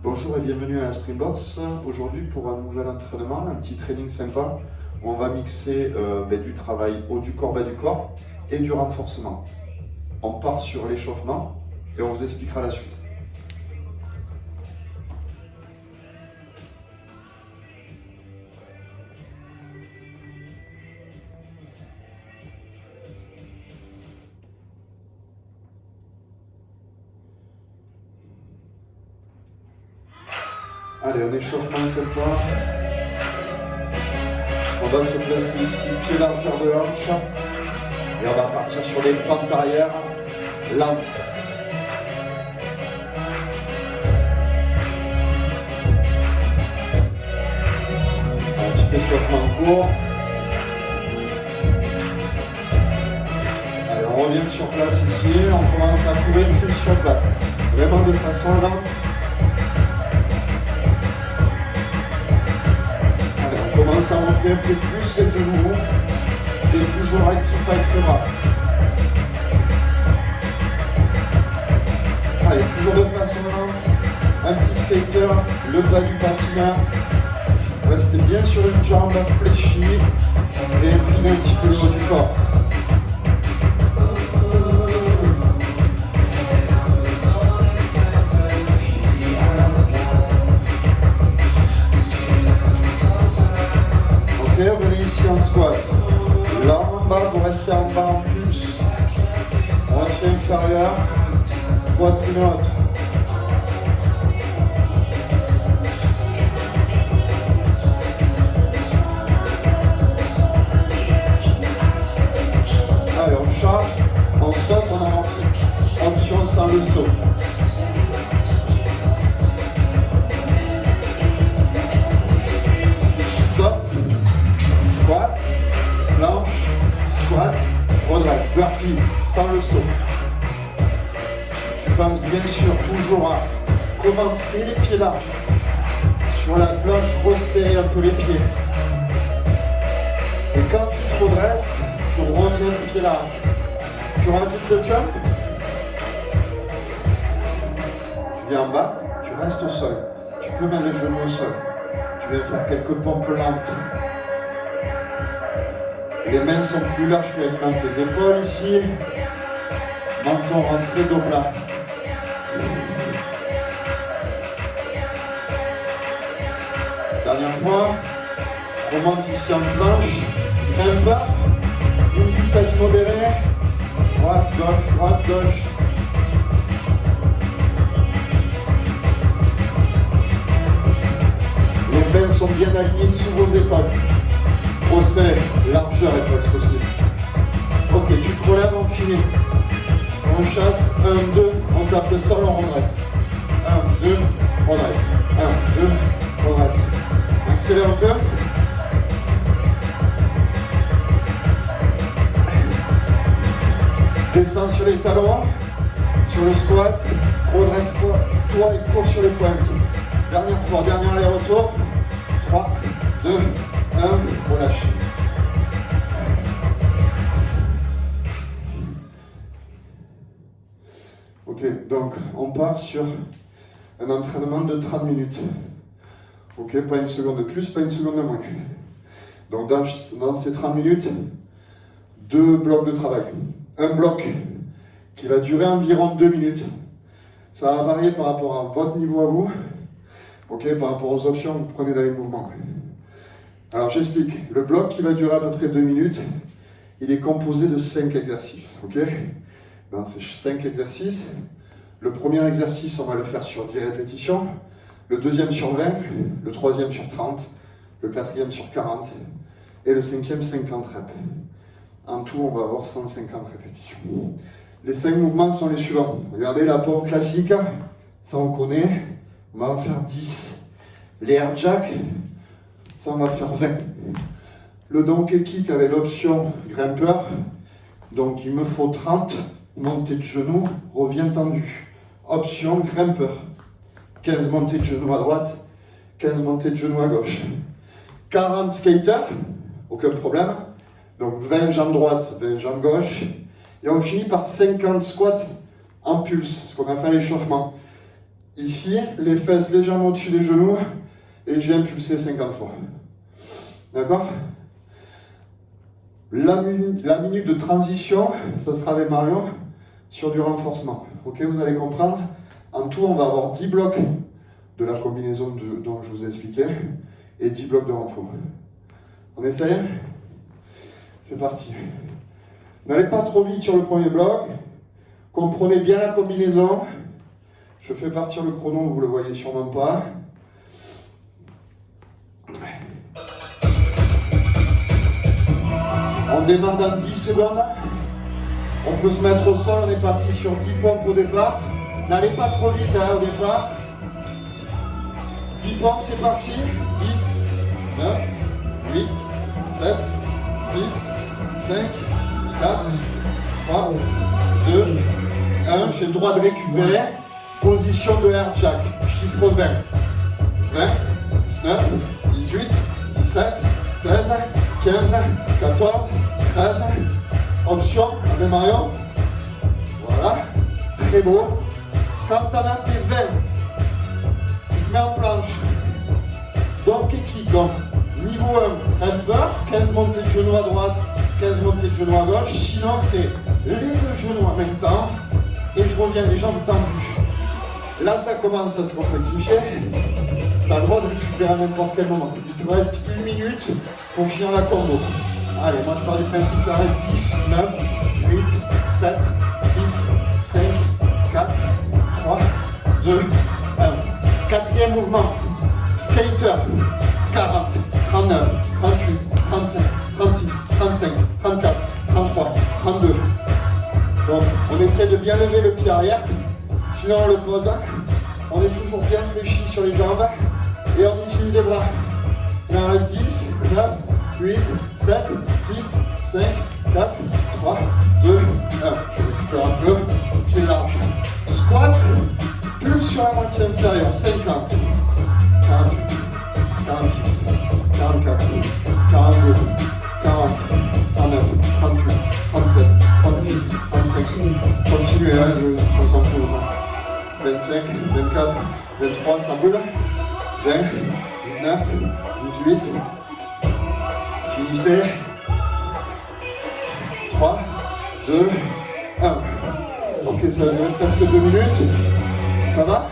Bonjour et bienvenue à la Springbox. Aujourd'hui pour un nouvel entraînement, un petit training sympa où on va mixer du travail haut du corps, bas du corps et du renforcement. On part sur l'échauffement et on vous expliquera la suite. Allez, un échauffement sympa. On va se placer ici, pied largeur de hanche. Et on va partir sur les fentes arrière, lentes. Un petit échauffement court. Allez, on revient sur place ici, on commence à courir sur place. Vraiment de façon lente. Allez, on commence à monter un peu plus les genoux. Et toujours actif avec ses bras. Allez, toujours de façon lente. Un petit skater, le bas du patineur. Restez bien sur une jambe fléchie et inclinez un petit peu le haut du corps. Ok, venez ici en squat. Là en bas, vous restez en bas en plus. Moitié inférieure, poitrine haute. Allez, on charge, on saute, on avance. Option sans le saut. Saute, squat, planche, squat, redresse, burpee, sans le saut. Tu penses bien sûr toujours à commencer les pieds larges. Sur la planche, resserrer un peu les pieds. Et quand tu te redresses, tu reviens les pieds larges. Tu rajoutes le jump. Tu viens en bas, tu restes au sol. Tu peux mettre les genoux au sol. Tu viens faire quelques pompes lentes. Les mains sont plus larges que les mains. Tes épaules ici. Menton rentré, dos plat. Dernière fois. Remonte ici en planche. Grimpe. Une vitesse modérée. Droite, gauche, droite, gauche. Les mains sont bien alignées sous vos épaules. Crochet, largeur épaules aussi. Ok, tu te relèves, on finit. On chasse, 1, 2, on tape le sol, on redresse. 1, 2, on redresse. 1, 2, on redresse. Accélère un peu. Descends sur les talons, sur le squat, redresse-toi et cours sur les pointes. Dernière fois, dernier aller-retour. 3, 2, 1, relâche. Ok, donc on part sur un entraînement de 30 minutes. Ok, pas une seconde de plus, pas une seconde de moins. Donc dans ces 30 minutes, 2 blocs de travail. Un bloc qui va durer environ 2 minutes. Ça va varier par rapport à votre niveau à vous, ok, par rapport aux options que vous prenez dans les mouvements. Alors j'explique. Le bloc qui va durer à peu près 2 minutes, il est composé de 5 exercices. Ok. Dans ces 5 exercices, le premier exercice, on va le faire sur 10 répétitions, le deuxième sur 20, le troisième sur 30, le quatrième sur 40 et le cinquième 50 reps. En tout, on va avoir 150 répétitions. Les 5 mouvements sont les suivants. Regardez la pompe classique, ça on connaît. On va en faire 10. Les air jack, ça on va faire 20. Le donkey kick avec l'option grimpeur, donc il me faut 30. Montée de genoux, revient tendu. Option grimpeur. 15 montées de genoux à droite, 15 montées de genoux à gauche. 40 skaters, aucun problème. Donc 20 jambes droites, 20 jambes gauche. Et on finit par 50 squats en pulse, ce qu'on a fait à l'échauffement. Ici, les fesses légèrement au-dessus des genoux et je viens pulser 50 fois. D'accord? La minute de transition, ça sera avec Marion sur du renforcement. Ok, vous allez comprendre. En tout, on va avoir 10 blocs de la combinaison dont je vous ai expliqué et 10 blocs de renfort. On essaye? C'est parti. N'allez pas trop vite sur le premier bloc. Comprenez bien la combinaison. Je fais partir le chrono, vous le voyez sûrement pas. On démarre dans 10 secondes. On peut se mettre au sol, on est parti sur 10 pompes au départ. N'allez pas trop vite au départ. 10 pompes, c'est parti. 10, 9, 8, 7, 6, 5, 4, 3, 2, 1. J'ai le droit de récupérer. Position de air jack. Chiffre 20. 20, 19, 18, 17, 16, 15, 14, 13. Option avec Marion. Voilà. Très beau. Quand tu en as fait 20, tu te mets en planche. Donc équipe. Donc niveau 1, ramper, 15 montées de genoux à droite, 15 montées de genoux à gauche. Sinon c'est les deux genoux en même temps. Et je reviens les jambes tendues. Là ça commence à se complexifier. Tu as le droit de récupérer à n'importe quel moment. Il te reste 1 minute pour finir la combo. Allez, moi je pars du principe qu'il reste 10, 9, 8, 7, 6, 5, 4, 3, 2, 1. Quatrième mouvement. Skater. 40, 39, 38, 35, 36, 35, 34, 33, 32. Donc on essaie de bien lever le pied arrière. Sinon on le pose. On est toujours bien fléchi sur les jambes. Et on utilise les bras. Il en reste 10, 9, 8, 7, 6, 5, 4, 3, 2, 1. Je récupère un peu, pied large. Squat, pulse sur la moitié inférieure, 50, 48, 46, 44, 42, 40, 39, 38, 37, 36, 35. Continuez, hein, je me sens plus. 25, 24, 23, ça boule. 20, 19, 18. Finissez. 3, 2, 1. Ok, ça va durer presque 2 minutes. Ça va?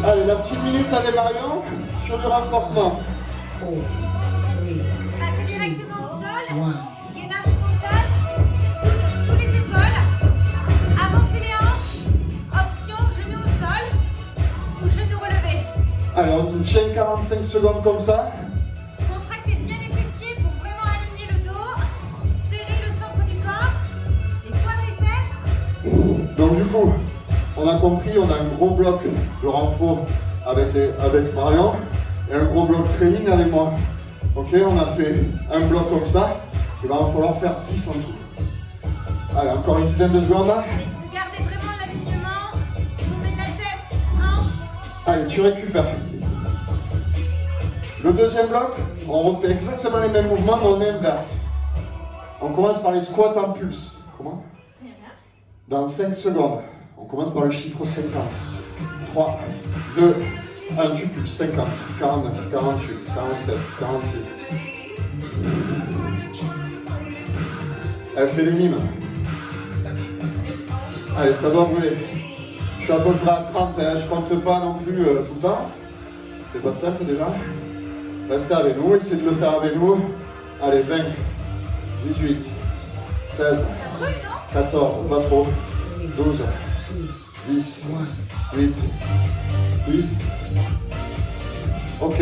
Allez, la petite minute avec Marion sur du renforcement. Passez directement au sol. Gainage frontal. Coude sous les épaules. Avancez les hanches. Option genou au sol ou genou relevé. Allez, on tient 45 secondes comme ça. Contractez bien les fessiers pour vraiment aligner le dos. Serrez le centre du corps. Les quadriceps. Donc du coup, on a compris, on a un gros bloc de renfort avec Marion et un gros bloc training avec moi. Ok, on a fait un bloc comme ça. Il va en falloir faire 10 en tout. Allez, encore une dizaine de secondes. Allez, gardez vraiment l'alignement. Tournez la tête, hanche. Allez, tu récupères. Le deuxième bloc, on refait exactement les mêmes mouvements, mais on inverse. On commence par les squats en pulse. Comment? Dans 5 secondes. On commence par le chiffre 50. 3, 2, 1, tu pulses. 50, 49, 48, 47, 46. Elle fait des mimes. Allez, ça doit brûler. Je suis à peu près à 30, hein. Je compte pas non plus tout le temps. C'est pas simple déjà. Restez avec nous, essayez de le faire avec nous. Allez, 20, 18, 16, 14, pas trop, 12, 10, 8, 6. Ok,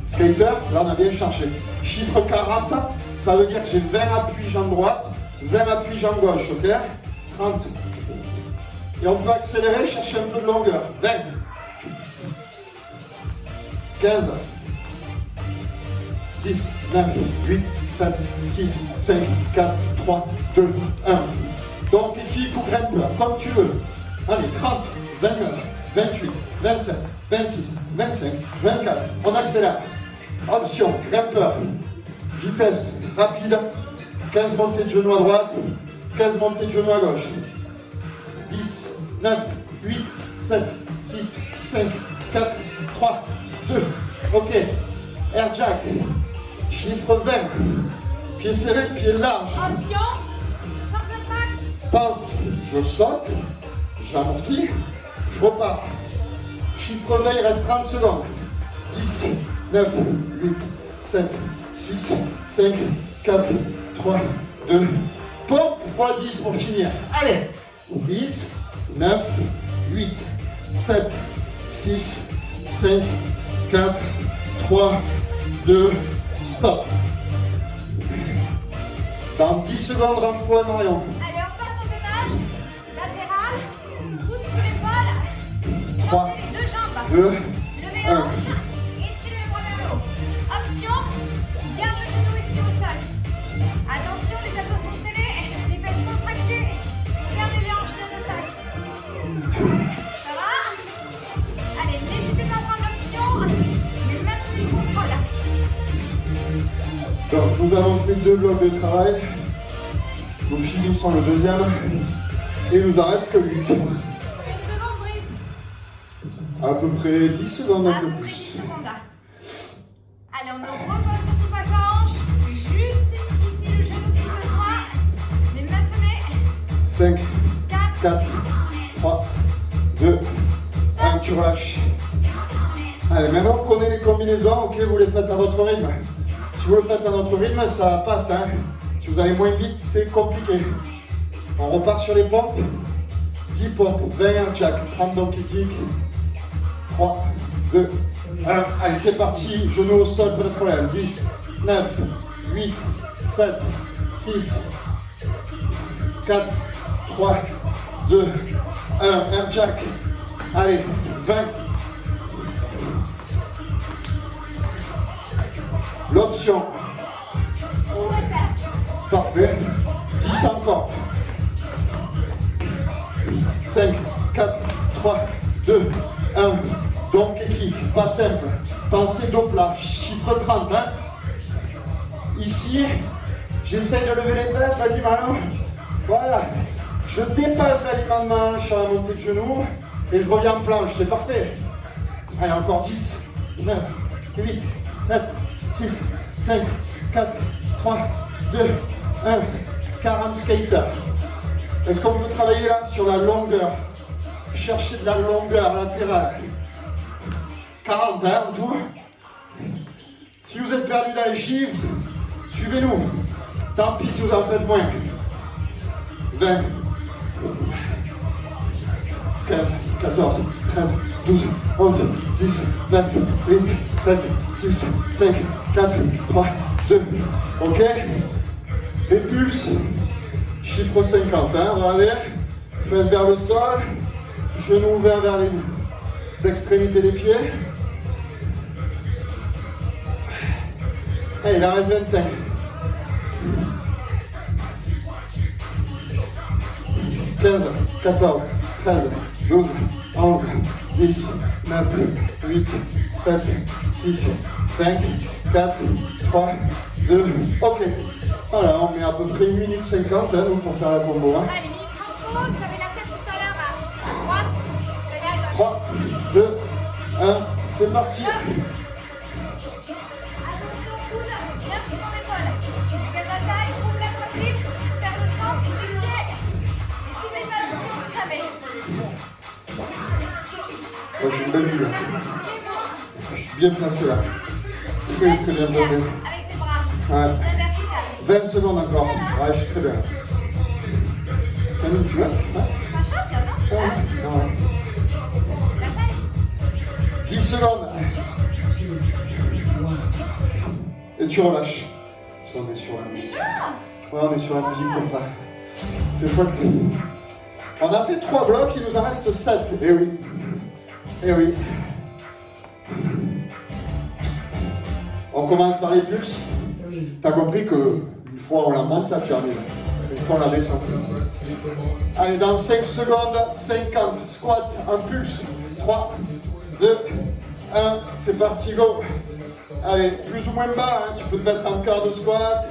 skater, là on a bien cherché. Chiffre 40, ça veut dire que j'ai 20 appuis jambe droite, 20 appuis jambe gauche, ok? 30. Et on peut accélérer, chercher un peu de longueur. 20. 15. 10, 9, 8, 7, 6, 5, 4, 3, 2, 1. Donc équipe ou grimpeur, comme tu veux. Allez, 30, 29, 28, 27, 26, 25, 24. On accélère. Option, grimpeur. Vitesse rapide. 15 montées de genoux à droite, 15 montées de genoux à gauche. 10, 9, 8, 7, 6, 5, 4, 3, 2. Ok. Air jack. Chiffre 20. Pied serré, pied large. Option, sans impact. Passe, je saute, j'amortis, je repars. Chiffre 20, il reste 30 secondes. 10, 9, 8, 7, 6, 5, 4, 3, 2. Pompe x 10 pour finir. Allez. 10, 9, 8, 7, 6, 5, 4, 3, 2, stop. Dans 10 secondes, rentre-toi, Marion. Allez, on passe au gainage. Latéral, coude sous l'épaule. 3, Tendez les deux jambes. 2, Levez les hanches. Étirez les bras vers le haut. Option, garde le genou ici au sol. Attention, les abdos sont serrés, les fesses contractées. Gardez les hanches de nos fesses. Ça va? Allez, n'hésitez pas à prendre l'option, mais maintenez le contrôle. donc, nous avons fait 2 blocs de travail. Nous finissons le deuxième. Et il nous en reste que 8. Une seconde, Brice. À peu près 10 secondes, À un peu peu près 10 plus. secondes. Allez, on nous repose sur tout passe à hanche. Juste ici, le genou si besoin. Mais maintenez. 5, 4, 4, 3, 2, 1, tu relâches. Allez, maintenant on connaît les combinaisons, ok, vous les faites à votre rythme. Si vous le faites à notre rythme, ça passe, hein. Si vous allez moins vite, c'est compliqué. On repart sur les pompes. 10 pompes, 20 air jack, 30 donkey kick. 3, 2, 1. Allez, c'est parti. Genoux au sol, pas de problème. 10, 9, 8, 7, 6, 4, 3, 2, 1. Air jack. Allez, 20. L'option. Parfait. 10 encore. 5, 4, 3, 2, 1. Donc kick, pas simple. Pensez dos plat, chiffre 30. Hein. Ici, j'essaye de lever les fesses. Vas-y Marion. Voilà. Je dépasse l'aliment de ma hanche à la montée de genou et je reviens en planche. C'est parfait. Allez, encore 10, 9, 8, 7, 6, 5, 4, 3, 2, 1. 40 skaters. Est-ce qu'on peut travailler là sur la longueur? Chercher de la longueur latérale. 40, hein, en tout. Si vous êtes perdu dans les chiffres, suivez-nous. Tant pis si vous en faites moins. 20, 15, 14, 13, 12, 11, 10, 9, 8, 7, 6, 5, 4, 3, 2. Ok? Les pulses, chiffre 50, hein, regardez, faites vers le sol, genoux ouverts vers les extrémités des pieds. Allez, il en reste 25. 15, 14, 13, 12, 11, 10, 9, 8, 7, 6, 5, 4, 3, 2, ok. Voilà, on met à peu près 1 minute 50 hein, nous, pour faire la combo. Hein. Allez, minute info, vous avez la tête tout à l'heure à droite, vous l'avez à gauche. 3, 2, 1, c'est parti. Attention, coude, bien sur ton épaule. Dégage la taille, ouvre la poitrine, serre le centre, fessier. Et tous mes pas si jamais. Moi, je suis bien vu là. Je suis bien placé là. Très très bien posé. Avec tes bras. Ouais. Bien vertical. 20 secondes encore. Ouais, je suis très bien. 5 minutes, tu vois? Ouais. Ça chauffe là, non? Ouais. Hein? Ouais. La taille. 10 secondes. Et tu relâches. Ça, on est sur la musique. Ouais, on est sur la musique comme ça. C'est chouette. On a fait 3 blocs, il nous en reste 7. Eh oui. Eh oui. On commence par les pulses. T'as compris que une fois on la monte, la pyramide. Une fois on la descend. Allez, dans 5 secondes, 50 squats en pulse. 3, 2, 1, c'est parti, go. Allez, plus ou moins bas, hein. Tu peux te mettre en quart de squat.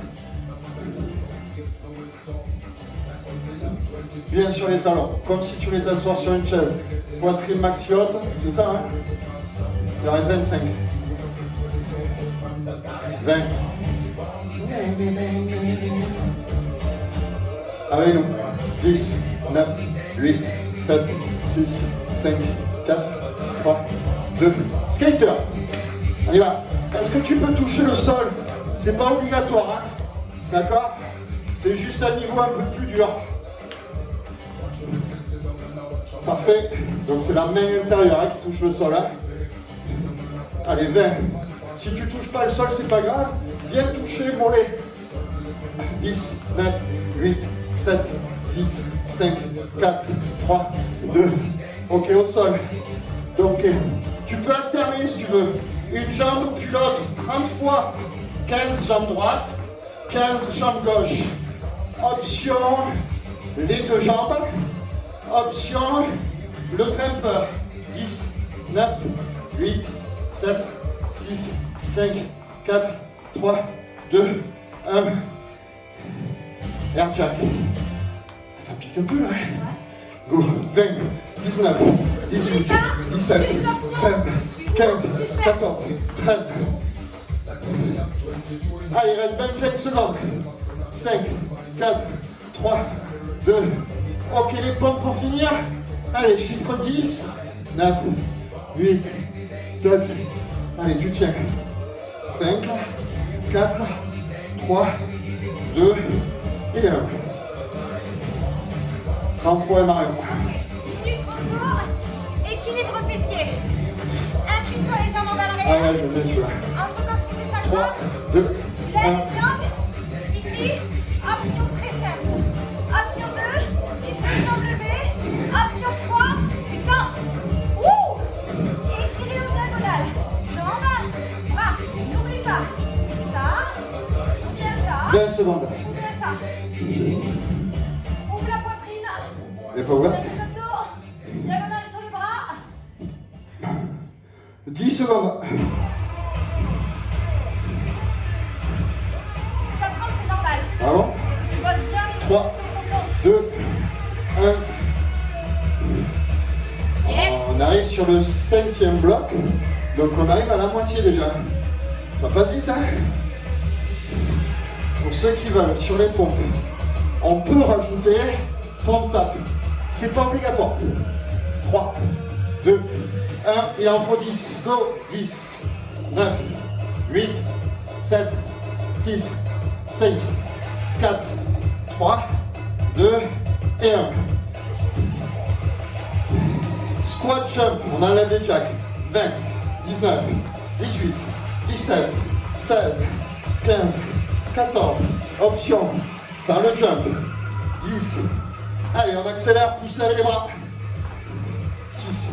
Bien sur les talons, comme si tu voulais t'asseoir sur une chaise. Poitrine maxi haute, c'est ça, hein? Il en reste 25. 20. Avec nous. 10, 9, 8, 7, 6, 5, 4, 3, 2. Skater. On y va. Est-ce que tu peux toucher le sol? C'est pas obligatoire, hein? D'accord? C'est juste un niveau un peu plus dur. Parfait. Donc c'est la main intérieure hein, qui touche le sol. Hein. Allez, 20. Si tu touches pas le sol, c'est pas grave. Viens toucher le mollet. 10, 9, 8, 7, 6, 5, 4, 3, 2. Ok, au sol. Donc tu peux alterner si tu veux. Une jambe puis l'autre. 30 fois. 15 jambes droites. 15 jambes gauche. Option, les deux jambes. Option, le grimpeur. 10, 9, 8, 7, 6, 5, 4, 3, 2, 1. Air jack. Ça pique un peu là. Go. 20, 19, 18, 17, 16, 15, 14, 13. Allez, il reste 25 secondes. 5, 4, 3, 2. Ok, les pompes pour finir. Allez, chiffre 10, 9, 8, 7. Allez, tu tiens. 5, 4, 3, 2 et 1. Renfort et Marion. Minute renfort. Équilibre fessier. Incline-toi les jambes en bas Ah l'arrière. ouais, je vais bien. Entre comme si c'est sa 3, droite. 2, Lève 1. une jambe. Ici. Option très simple. Option 2. Les deux jambes levées. Option 3. Tu tends. Ouh. Étirez au diagonal. Jambes. Bras. N'oublie pas. Ça. Ou bien ça. 20 secondes. Ou bien ça. Ouvre la poitrine. Elle n'est pas ouverte. Lève le dos. Diagonale sur le bras. 10 secondes. Ça tremble, c'est normal. Ah bon? Tu bosses bien, mais 3, 2, 1. On arrive sur le 5e bloc. Donc on arrive à la moitié déjà. Ça passe vite, hein? Pour ceux qui veulent, sur les pompes, on peut rajouter pompe tape. C'est pas obligatoire. 3, 2, 1. Il en faut 10. Go. 10, 9, 8, 7, 6, 5, 4, 3, 2 et 1. Squat jump, on enlève les jacks. 20, 19, 18, 17, 16, 15, 14. Option, sans le jump. 10. Allez, on accélère, poussez avec les bras. 6,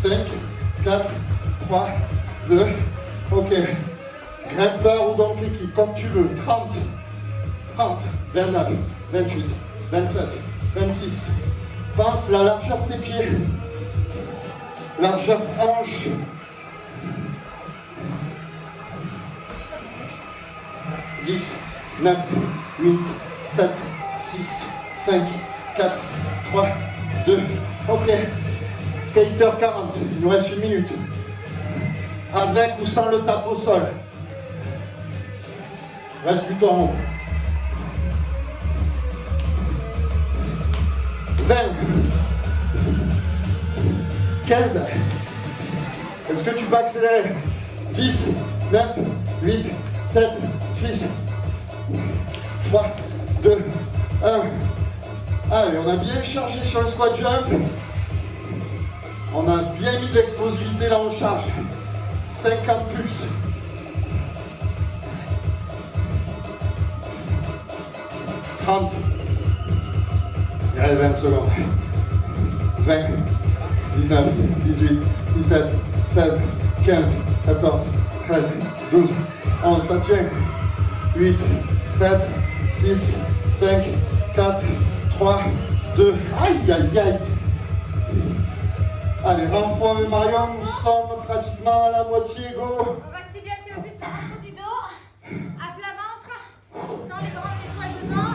5, 4, 3, 2. Ok. Grimpeur ou donc équipe, comme tu veux. 30, 30, 29, 28, 27, 26. Pense la largeur de tes pieds. Largeur hanche. 10, 9, 8, 7, 6, 5, 4, 3, 2. Ok. Skater 40. Il nous reste 1 minute. Avec ou sans le tape au sol. Reste plutôt en haut. 20. 15. Est-ce que tu peux accélérer? 10, 9, 8, 7, 6, 3, 2, 1. Allez, on a bien chargé sur le squat jump. On a bien mis d'explosivité là, on charge. 50 plus. 30. Il reste 20 secondes. 20, 19, 18, 17, 16, 15, 14, 13, 12, 11, ça tient. 8, 7, 6, 5, 4, 3, 2. Aïe, aïe, aïe. Allez, renfort et Marion, nous sommes pratiquement à la moitié, go. On va cibler un petit peu plus sur le fond du dos. À plat ventre. Tends les grandes étoiles devant.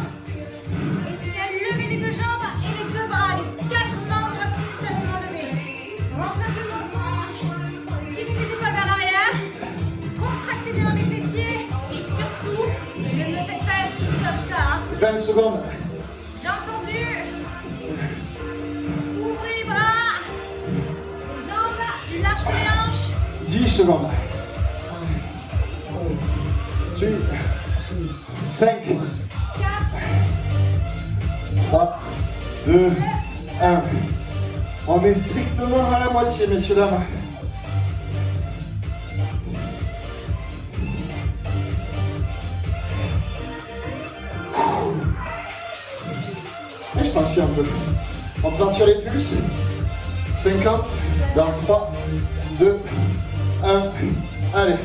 Et tu viens lever les deux jambes et les deux bras. Les 4 membres simultanément levés. secondes. Jambes tendues. Ouvrez les bras. Les jambes, lâchez les hanches. 10 secondes. 8, 5, 4, 3, 2, 1. On est strictement à la moitié, messieurs, dames. Et je transpire un peu. On prend sur les pulses. 50 dans 3, 2, 1. Allez.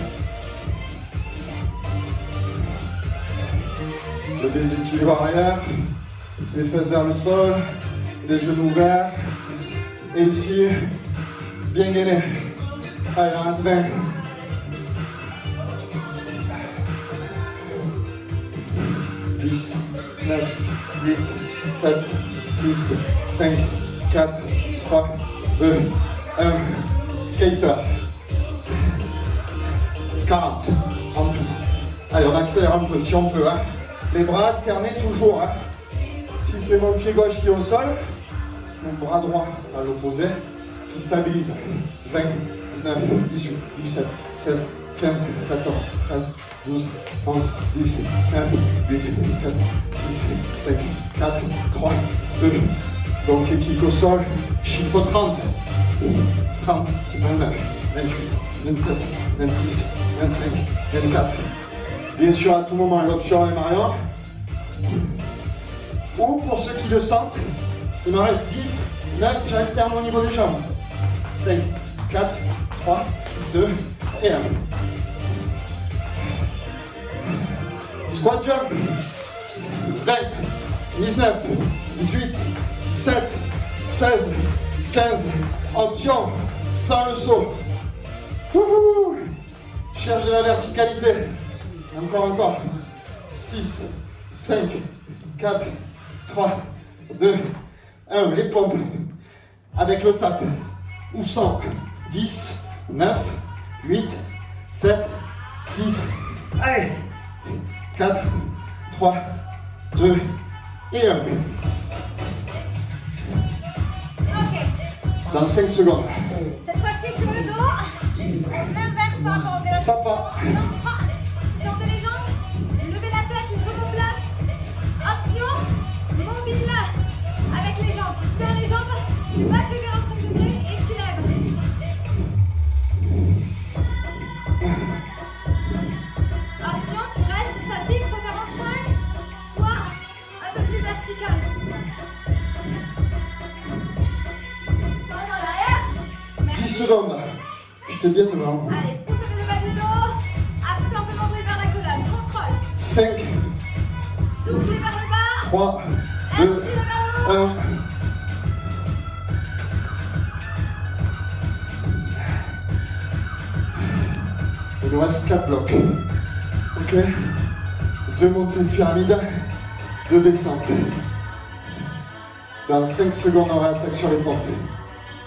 Le déséquilibre arrière, les fesses vers le sol, les genoux ouverts. Et ici, bien gainé. Allez, il en reste 20. Dix, 9, 8, 7, 6, 5, 4, 3, 2, 1. Skater. 40 en tout. Allez, on accélère un peu si on peut. Hein. Les bras alternés toujours. Hein. Si c'est mon pied gauche qui est au sol, mon bras droit à l'opposé qui stabilise. 20, 19, 18, 17, 16, 15, 14, 13, 12, 11, 10, 9, 8, 7, 6, 5, 4, 3, 2. Donc kick au sol, chiffre 30. 30, 29, 28, 27, 26, 25, 24. Bien sûr, à tout moment, l'option est Marion. Ou pour ceux qui le sentent, il m'en reste 10, 9, j'alterne au niveau des jambes. 5, 4, 3, 2 et 1. Squat jump. 20, 19, 18, 17, 16, 15. Option sans le saut. Wouhou! Cherche de la verticalité. Encore. 6, 5, 4, 3, 2, 1. Les pompes avec le tap. Ou sans. 10, 9, 8, 7, 6. Allez. 4, 3, 2 et 1. Ok. Dans 5 secondes. Cette fois-ci sur le dos, on inverse par rapport au développement. Ça part. Tendez les jambes, levez la tête, les omoplates. Option, mobile avec les jambes. Tu tiens les jambes, back le 45 degrés et tu lèves. Option, tu restes statique sur 45, soit un peu plus vertical. Tombe en arrière. 10 secondes. J'étais bien devant. Allez, pousse avec le bas du dos. Absorbe l'entrée vers la colonne. Contrôle. 5, Soufflez vers le bas. 3, 2, Inspirez vers le haut. 1. Il nous reste 4 blocs. Ok. 2 montées de pyramide, 2 descentes. Dans 5 secondes, on réattaque sur les pompes.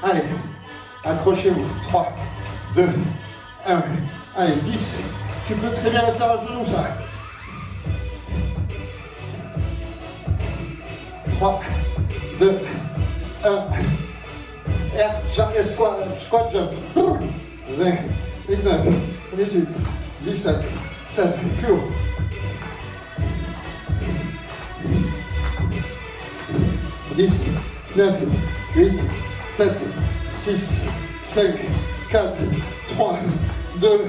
Allez, accrochez-vous. 3, 2, 1. Allez, 10. Tu peux très bien le faire à genoux, ça. 3, 2, 1. R, jamais squat jump. 20, 19, 18, 17, 16, plus haut. 10, 9, 8, 7, 6, 5, 4, 3, 2,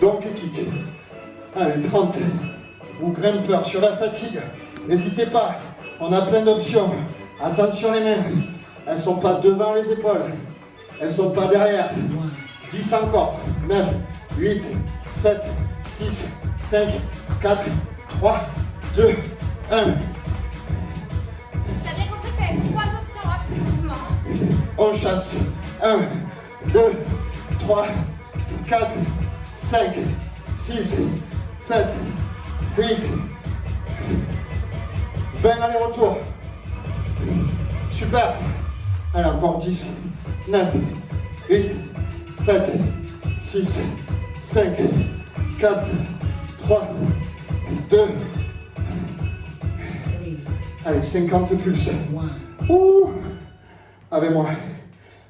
donc kick. Allez, 30. Ou grimpeur sur la fatigue. N'hésitez pas, on a plein d'options. Attention les mains, elles ne sont pas devant les épaules, elles ne sont pas derrière. 10 encore. 9, 8, 7, 6, 5, 4, 3, 2, 1. T'as bien compris que t'avais 3 options à plus mouvement. On chasse. 1, 2, 3, 4, 5, 6, 7, 8, 20 allers-retours. Super. Allez, encore 10, 9, 8, 7, 6, 5, 4, 3, 2, Allez, 50 pulses. Ouh. Avec moi.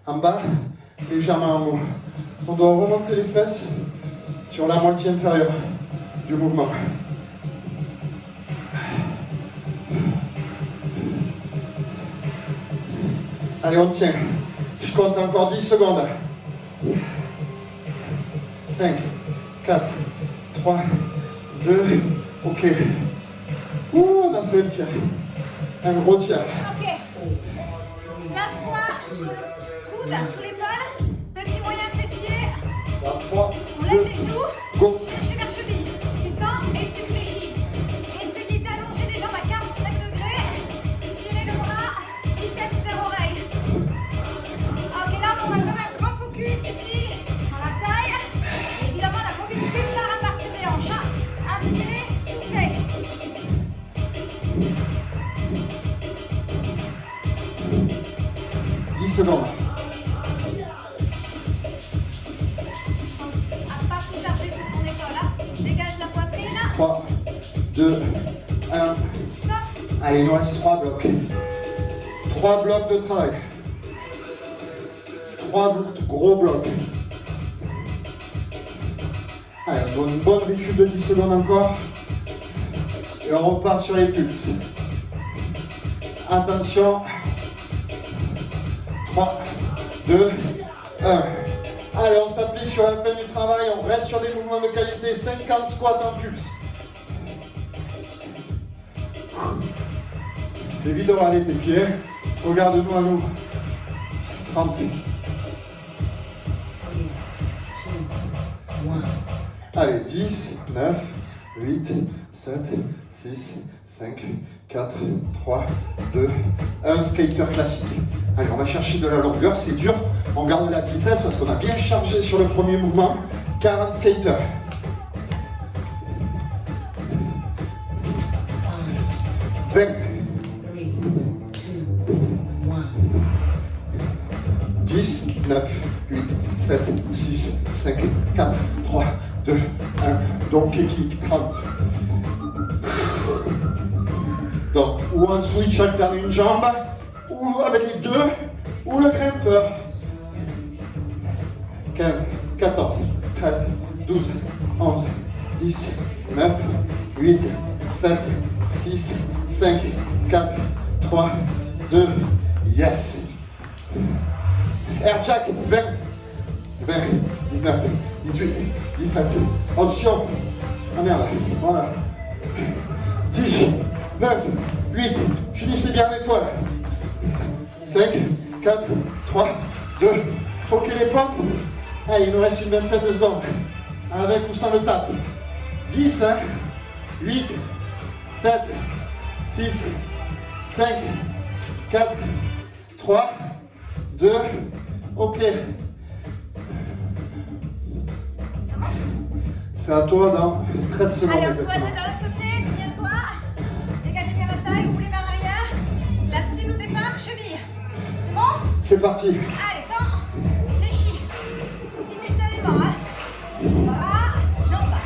En bas, légèrement en haut. On doit remonter les fesses sur la moitié inférieure du mouvement. Allez, on tient. Je compte encore 10 secondes. 5, 4, 3, 2, ok. Ouh, on a fait un tir. Un gros tir. Ok. Place-toi sur le coude, sous l'épaule. Petit moyen fessier. 3, On lève les genoux. go. Cherchez la cheville. Tu tends et tu fléchis. Essayez d'allonger les jambes à 45 degrés. Tirez le bras. Biceps vers oreille. Ok, là, on va faire un grand focus ici. Dans la taille. Évidemment, la mobilité part à partir des hanches. Inspirez, soufflez. Secondes. À pas tout charger sur ton épaule. Là. Dégage la poitrine. 3, 2, 1. Stop. Allez, il nous reste 3 blocs. 3 blocs de travail. 3 gros blocs. Allez, on donne une bonne récup de 10 secondes encore. Et on repart sur les pulses. Attention. 3, 2, 1. Allez, on s'applique sur la fin du travail. On reste sur des mouvements de qualité. 50 squats en pulse. Évite de râler tes pieds. Regarde-nous à nous. 30. Allez, 10, 9, 8, 7, 6, 5, 4, 3, 2, 1. Skater classique. Allez, on va chercher de la longueur. C'est dur. On garde la vitesse parce qu'on a bien chargé sur le premier mouvement. 40 skaters. 20. 10, 9, 8, 7, 6, 5, 4, 3, 2, 1. Donc, kick, 30. Donc, ou un switch alterne une jambe, ou avec les deux, ou le grimpeur. 15, 14, 13, 12, 11, 10, 9, 8, 7, 6, 5, 4, 3, 2, yes. Air jack, 20, 20, 19, 18, 17, option. Ah merde, voilà. 10, 9, 8, finissez bien l'étoile. 5, 4, 3, 2, ok les pompes. Allez, il nous reste une vingtaine de secondes. Avec ou sans le tape. 10, 8, 7, 6, 5, 4, 3, 2, ok. C'est à toi dans 13 secondes. Allez, on se voit de l'autre côté, souviens-toi. Dégagez bien la taille, ouvrez les mains en arrière. La cime au départ, cheville. C'est bon? C'est parti. Allez, temps, fléchis. Simultanément, hein. Bras, jambes.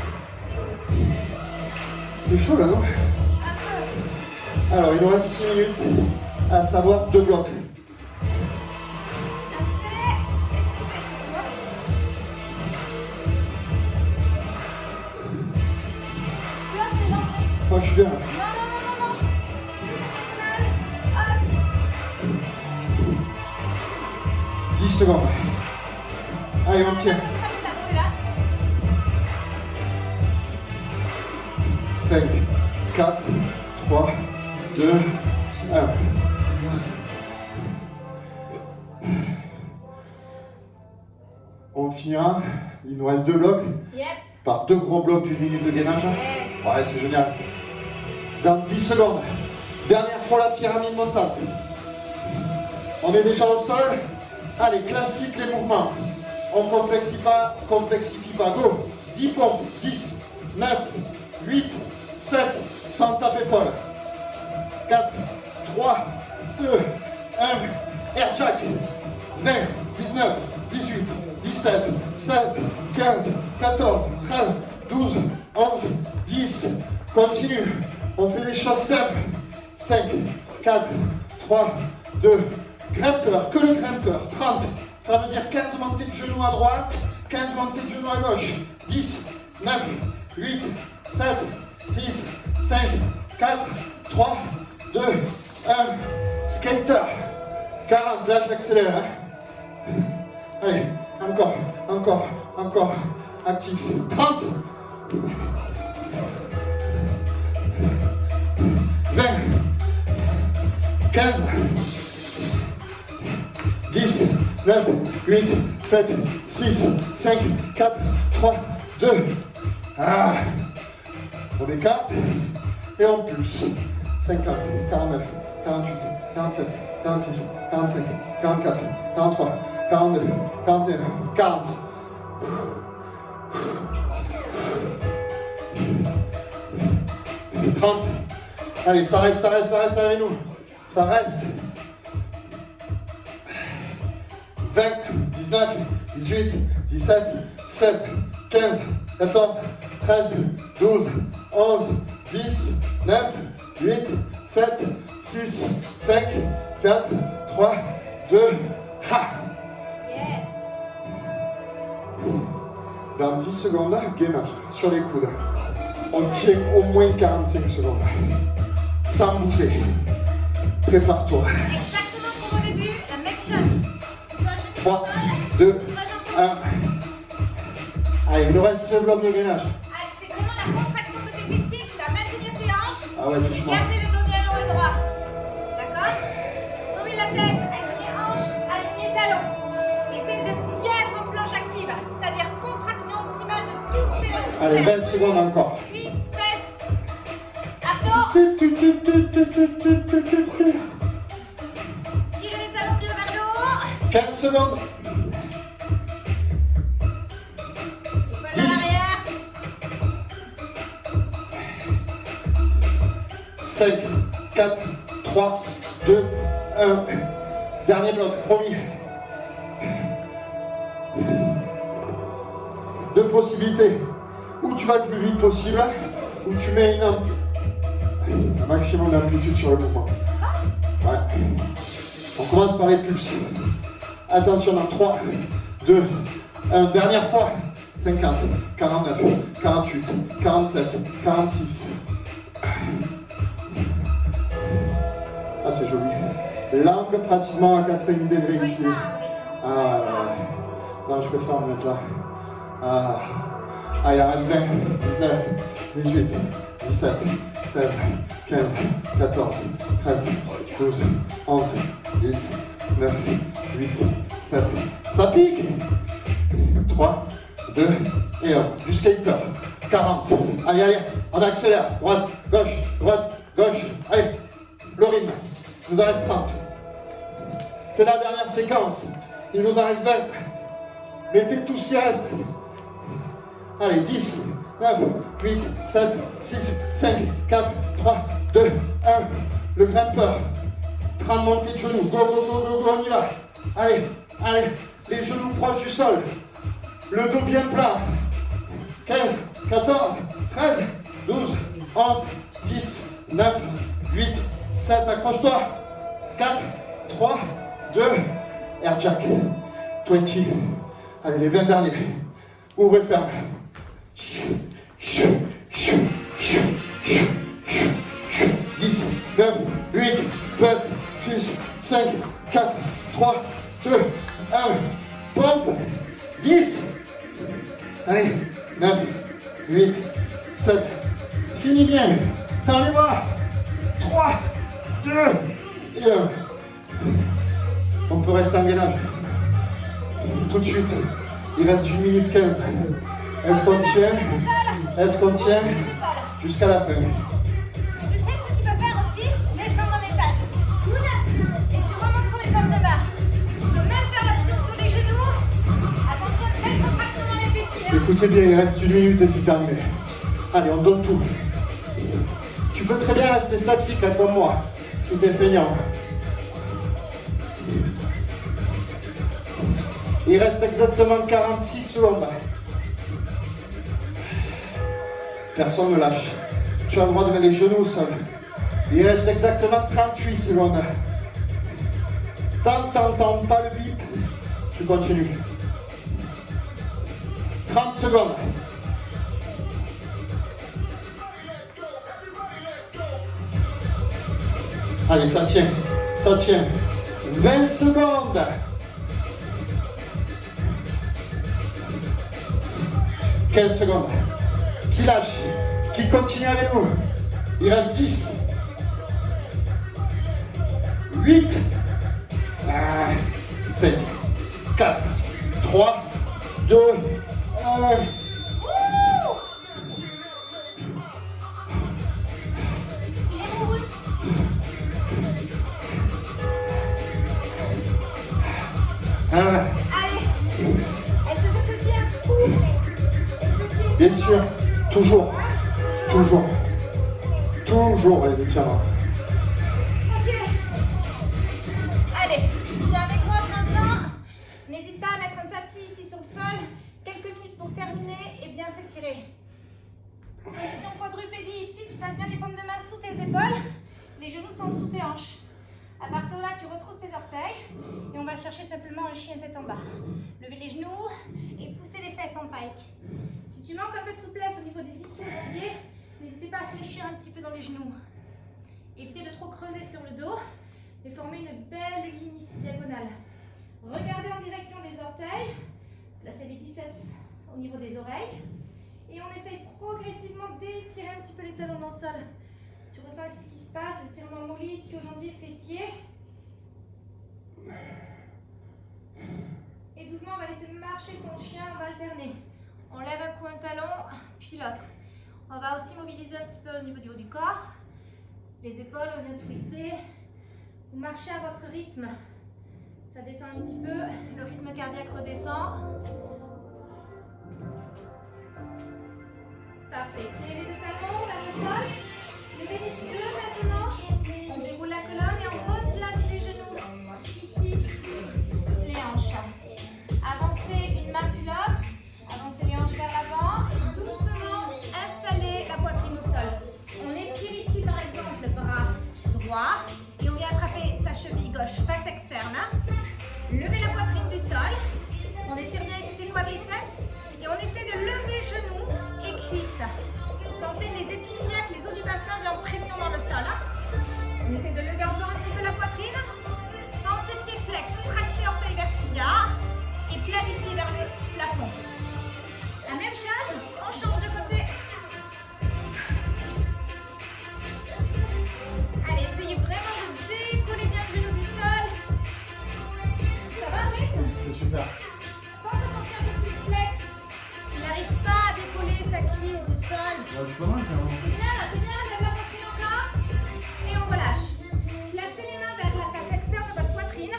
C'est chaud là, non? Un peu. Alors, il nous reste 6 minutes, à savoir 2 blocs. Inspirez et soufflez surtout. Plus haute les jambes. Moi, je suis bien. Non. Plus abdominal. Haute. 10 secondes. Allez, on tient. Ça brûle, là. 5, 4, 3, 2, 1. On finira. Il nous reste 2 blocs. Yep. Par 2 gros blocs d'une minute de gainage. Yes. Ouais, c'est génial. Dans 10 secondes. Dernière fois la pyramide montante. On est déjà au sol. Allez, classique les mouvements. On complexifie pas. Go. 10 pompes. 10, 9, 8, 7, sans tape épaule. 4, 3, 2, 1. Air jack. 20, 19, 18, 17, 16, 15, 14, 13, 12, 11, 10. Continue. On fait des choses simples. 5, 4, 3, 2, grimpeur, que le grimpeur, 30, ça veut dire 15 montées de genoux à droite, 15 montées de genoux à gauche, 10, 9, 8, 7, 6, 5, 4, 3, 2, 1, skater, 40, là j'accélère, hein. Allez, encore, encore, encore, actif, 30, 20, 15, 10, 9, 8, 7, 6, 5, 4, 3, 2. Ah. On écarte et on pulse. 50, 49, 48, 47, 46, 45, 44, 43, 42, 41, 40. « 30. Allez, ça reste avec nous. Ça reste. 20, 19, 18, 17, 16, 15, 14, 13, 12, 11, 10, 9, 8, 7, 6, 5, 4, 3, 2, ha! Yes. Dans 10 secondes, gainage sur les coudes. On tient au moins 45 secondes. Sans bouger. Prépare-toi. Exactement comme au début, la même chose. 3, 2, 1. Allez, il nous reste ce bloc de gainage. Allez, c'est vraiment la contraction côté fessier qui va maintenir tes hanches Ah ouais, et franchement. garder le dos bien long et droit. D'accord? Soulevez la tête, alignez hanches, alignez talons. Essaye de bien être en planche active, c'est-à-dire contraction optimale de toutes tes muscles. Allez, 20 secondes encore. Cuisses, fesses, abdos. Tirez les talons bien vers le haut. 15 secondes. Épaule vers l'arrière. 5, 4, 3, 2, 1. Dernier bloc, promis. Deux possibilités. Ou tu vas le plus vite possible, ou tu mets un maximum d'amplitude sur le mouvement. Ouais. On commence par les pulses. Attention dans 3, 2, 1. Dernière fois. 50, 49, 48, 47, 46. Ah, c'est joli. L'angle pratiquement à 90 degrés Oui, ici. non, Ah, ouais, ouais. Non, je préfère me mettre là. Ah. Ah, il en reste 20, 19, 18, 17, 16, 15, 14, 13, 12, 11, 10, 9, 8, 7. Ça pique. 3, 2 et 1. Du skater. 40. Allez, allez, on accélère. Droite, gauche. Allez, le rythme. Il nous en reste 30. C'est la dernière séquence. Il nous en reste 20. Mettez tout ce qui reste. Allez, 10, 9, 8, 7, 6, 5, 4, 3, 2, 1. Le grimpeur. 30 montées de genoux. Go, on y va. Allez, les genoux proches du sol. Le dos bien plat. 15, 14, 13, 12, 11, 10, 9, 8, 7. Accroche-toi. 4, 3, 2. Air jack. 20. Allez, les 20 derniers. Ouvrez, ferme. 10, 9, 8, 7, 6, 5, 4, 3, 2, 1. Pompe. 10. Allez, 9, 8, 7. Finis bien. Tends les bras. 3, 2 et 1. On peut rester en gainage. Tout de suite. Il reste 1 minute 15. Est-ce qu'on tient jusqu'à la fin? Tu sais ce que tu peux faire aussi? Descendre en étage. Coude et tu remontes sur les pommes de barre. Tu peux même faire l'option sur les genoux. Attention, belle contraction dans les fessiers. Écoutez bien, il reste 1 minute et c'est terminé. Allez, on donne tout. Tu peux très bien rester statique hein, comme moi. Si t'es feignant. Il reste exactement 46 secondes. Personne ne lâche. Tu as le droit de mettre les genoux au sol. Il reste exactement 38 secondes. Tant que tu n'entends pas le bip, tu continues. 30 secondes. Allez, ça tient, ça tient. 20 secondes. « 15 secondes. Qui lâche? Qui continue avec nous? Il reste 10. 8. 7. 4. 3. 2. 1. Allez. Est-ce que ça te tient? Bien sûr, toujours, les tiens. Ok. Allez, viens avec moi, printemps. N'hésite pas à mettre un tapis ici sur le sol. Quelques minutes pour terminer et bien s'étirer. Position quadrupédie ici, tu passes bien tes paumes de main sous tes épaules. Les genoux sont sous tes hanches. À partir de là, tu retrousses tes orteils et on va chercher simplement un chien tête en bas. Levez les genoux et poussez les fesses en pike. Si tu manques un peu de souplesse au niveau des ischio-jambiers, n'hésitez pas à fléchir un petit peu dans les genoux. Évitez de trop creuser sur le dos et former une belle ligne ici diagonale. Regardez en direction des orteils, placez les biceps au niveau des oreilles et on essaye progressivement d'étirer un petit peu les talons dans le sol. Tu ressens ce qui se passe, l'étirement mollet, ischio-jambier, fessier. Et doucement, on va laisser marcher son chien, on va alterner. On lève un coup un talon, puis l'autre. On va aussi mobiliser un petit peu au niveau du haut du corps. Les épaules, on vient twister. Vous marchez à votre rythme. Ça détend un petit peu, le rythme cardiaque redescend. Parfait, tirez les deux talons vers le sol. Levez les deux maintenant. On déroule la colonne et on replace les genoux ici sur les hanches. Avancez une main puis l'autre. Avancez les hanches vers l'avant et doucement installez la poitrine au sol. On étire ici par exemple le bras droit et on vient attraper sa cheville gauche face externe. Levez la poitrine du sol. On étire bien ici ses quadriceps et on essaie de lever genoux et cuisses. Sentez les épiniaques, les os du bassin, de leur pression dans le sol. On essaie de lever encore un petit peu la poitrine. Pensez pieds flex, tractez orteil vertical et plat du pied vers le plafond. La même chose, on change de côté. Allez, essayez vraiment de décoller bien le genou du sol. Ça va, Brice? C'est super. Pense à son pied un peu plus flex. Il n'arrive pas à décoller sa cuisse du sol. Je suis pas mal, C'est bien, lève la poitrine encore. Et on relâche. Placez les mains vers la face externe de votre poitrine.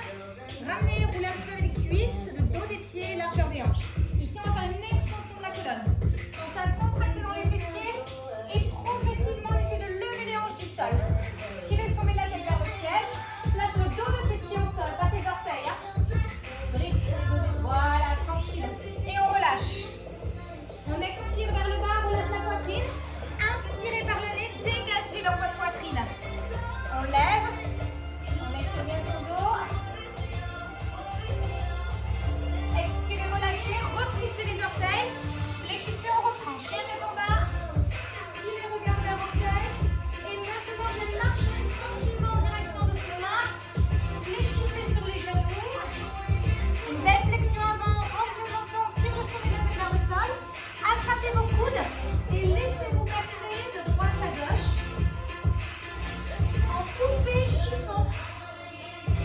Ramenez, roulez un petit peu avec les cuisses, le dos des pieds, largeur des hanches. Ici, on va faire une extension de la colonne. Pensez à contracter dans les fessiers et progressivement essayer de lever les hanches du sol. Tirez son médaille vers le ciel. Place le dos de tes pieds au sol, pas tes orteils. Brise les dos des... Voilà, tranquille. Et on relâche. On expire vers le bas, relâche la poitrine. Inspirez par le nez, dégagez dans votre poitrine. On lève. On étire bien son dos. Expirez, relâchez, retroussez les orteils. Fléchissez, on reprend. Chien tête en bas. Tirez, regard vers l'orteil. Et maintenant, vous allez marcher tranquillement en direction de ses mains. Fléchissez sur les genoux. Une belle flexion avant. Rentrez le menton, tire le sommet de vers le sol. Attrapez vos coudes et laissez-vous bercer de droite à gauche. En poupée chiffon.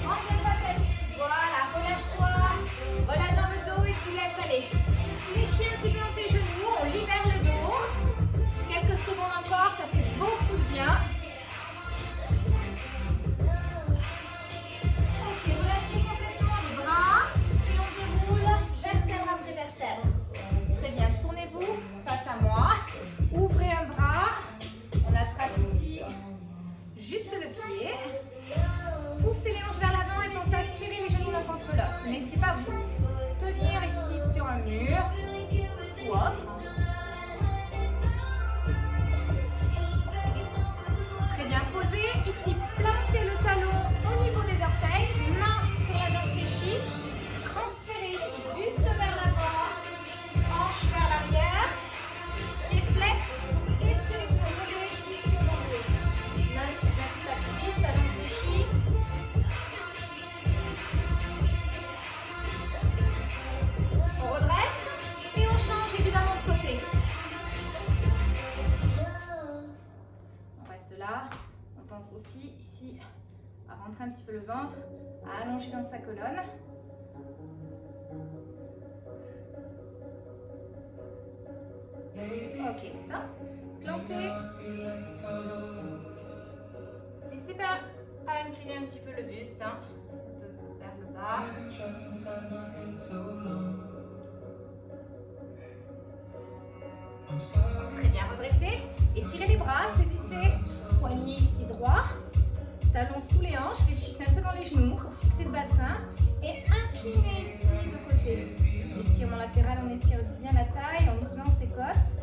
Rentre bien ta tête. Voilà, relâche-toi. Relâche dans le dos et tu laisses aller. Fléchis un petit peu dans tes genoux, on libère le dos. Quelques secondes encore, ça fait beaucoup de bien. Ok, relâchez complètement les bras et on déroule vertèbre après vertèbre. Très bien, tournez-vous face à moi. Ouvrez un bras. On attrape ici juste le pied. Poussez les hanches vers l'avant et pensez à serrer les genoux l'un contre l'autre. N'hésitez pas à vous tenir ici sur un mur ou autre. Très bien, posez rentrer un petit peu le ventre, allonger dans sa colonne. Ok, stop. Plantez. N'hésitez pas à incliner un petit peu le buste, hein, un peu vers le bas. Très bien, redressez. Étirez les bras, saisissez. Poignet ici droit. Talons sous les hanches, fléchissez un peu dans les genoux pour fixer le bassin. Et inclinez ici de côté. Étirement latéral, on étire bien la taille en ouvrant ses côtes.